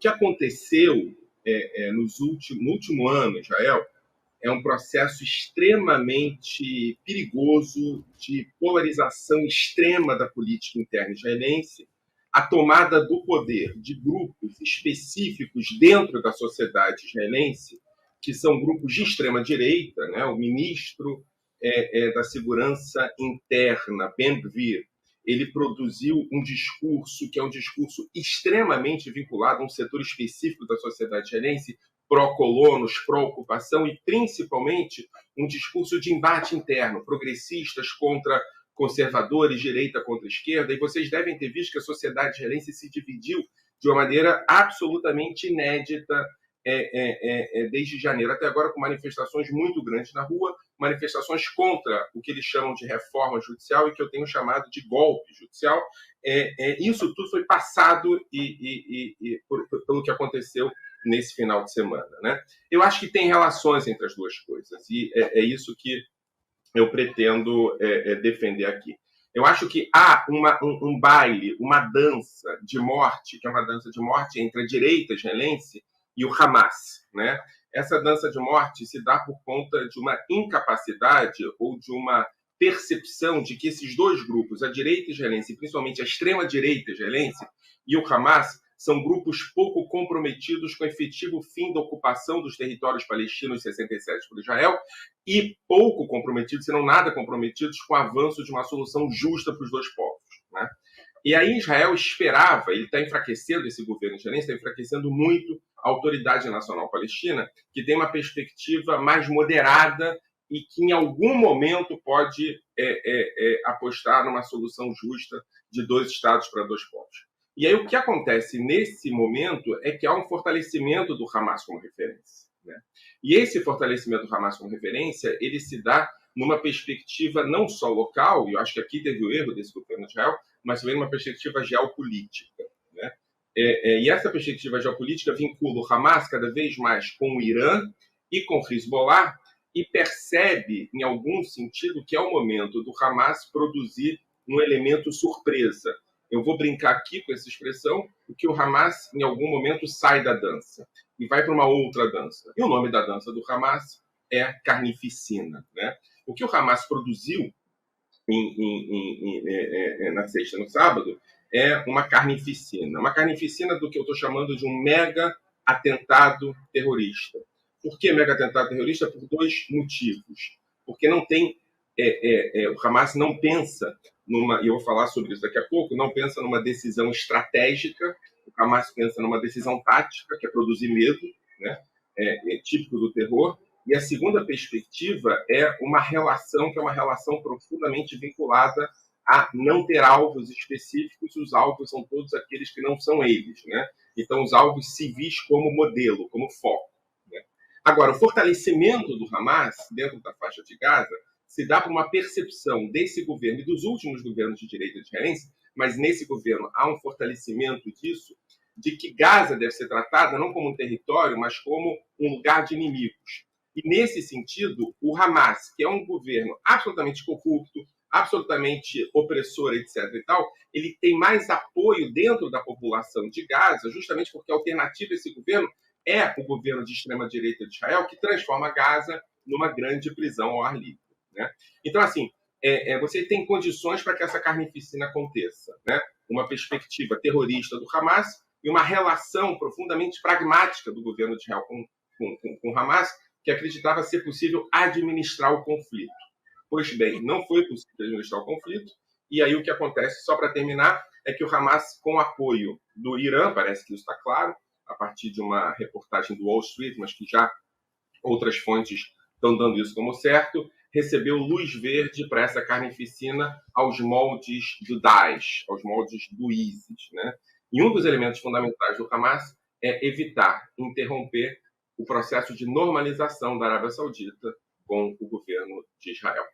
que aconteceu no último ano, Israel, é um processo extremamente perigoso de polarização extrema da política interna israelense, a tomada do poder de grupos específicos dentro da sociedade israelense, que são grupos de extrema-direita, né? O ministro da Segurança Interna, Ben-Gvir, ele produziu um discurso que é um discurso extremamente vinculado a um setor específico da sociedade israelense, pró-colonos, pró-ocupação e, principalmente, um discurso de embate interno, progressistas contra conservadores, direita contra esquerda, e vocês devem ter visto que a sociedade israelense se dividiu de uma maneira absolutamente inédita desde janeiro até agora, com manifestações muito grandes na rua, manifestações contra o que eles chamam de reforma judicial e que eu tenho chamado de golpe judicial. Isso tudo foi passado pelo que aconteceu nesse final de semana, né? Eu acho que tem relações entre as duas coisas, e é isso que eu pretendo defender aqui. Eu acho que há um baile, uma dança de morte, que é uma dança de morte entre a direita israelense e o Hamas, né? Essa dança de morte se dá por conta de uma incapacidade ou de uma percepção de que esses dois grupos, a direita israelense, principalmente a extrema-direita israelense, e o Hamas, são grupos pouco comprometidos com o efetivo fim da ocupação dos territórios palestinos em 67 por Israel e pouco comprometidos, se não nada comprometidos, com o avanço de uma solução justa para os dois povos, né? E aí Israel esperava, ele está enfraquecendo, esse governo israelense está enfraquecendo muito a Autoridade Nacional Palestina, que tem uma perspectiva mais moderada e que em algum momento pode apostar numa solução justa de dois estados para dois povos. E aí o que acontece nesse momento é que há um fortalecimento do Hamas como referência, né? E esse fortalecimento do Hamas como referência, ele se dá numa perspectiva não só local, e eu acho que aqui teve o erro desse governo de Israel, mas também numa perspectiva geopolítica, né? E essa perspectiva geopolítica vincula o Hamas cada vez mais com o Irã e com o Hezbollah e percebe, em algum sentido, que é o momento do Hamas produzir um elemento surpresa. Eu vou brincar aqui com essa expressão, porque o Hamas, em algum momento, sai da dança e vai para uma outra dança. E o nome da dança do Hamas é carnificina, né? O que o Hamas produziu na sexta e no sábado é uma carnificina do que eu estou chamando de um mega atentado terrorista. Por que mega atentado terrorista? Por dois motivos. Porque não tem o Hamas não pensa e eu vou falar sobre isso daqui a pouco, não pensa numa decisão estratégica, o Hamas pensa numa decisão tática, que é produzir medo, né? Típico do terror. E a segunda perspectiva é uma relação que é uma relação profundamente vinculada a não ter alvos específicos, os alvos são todos aqueles que não são eles, né? Então, os alvos civis como modelo, como foco, né? Agora, o fortalecimento do Hamas dentro da faixa de Gaza se dá por uma percepção desse governo e dos últimos governos de direita israelense, mas nesse governo há um fortalecimento disso, de que Gaza deve ser tratada não como um território, mas como um lugar de inimigos. E, nesse sentido, o Hamas, que é um governo absolutamente corrupto, absolutamente opressor, etc. e tal, ele tem mais apoio dentro da população de Gaza, justamente porque a alternativa a esse governo é o governo de extrema-direita de Israel, que transforma Gaza numa grande prisão ao ar livre, né? Então, assim, você tem condições para que essa carnificina aconteça, né? Uma perspectiva terrorista do Hamas e uma relação profundamente pragmática do governo de Israel com o Hamas, que acreditava ser possível administrar o conflito. Pois bem, não foi possível administrar o conflito, e aí o que acontece, só para terminar, é que o Hamas, com apoio do Irã, parece que isso está claro, a partir de uma reportagem do Wall Street, mas que já outras fontes estão dando isso como certo, recebeu luz verde para essa carnificina aos moldes do Daesh, aos moldes do ISIS, né? E um dos elementos fundamentais do Hamas é evitar, interromper o processo de normalização da Arábia Saudita com o governo de Israel.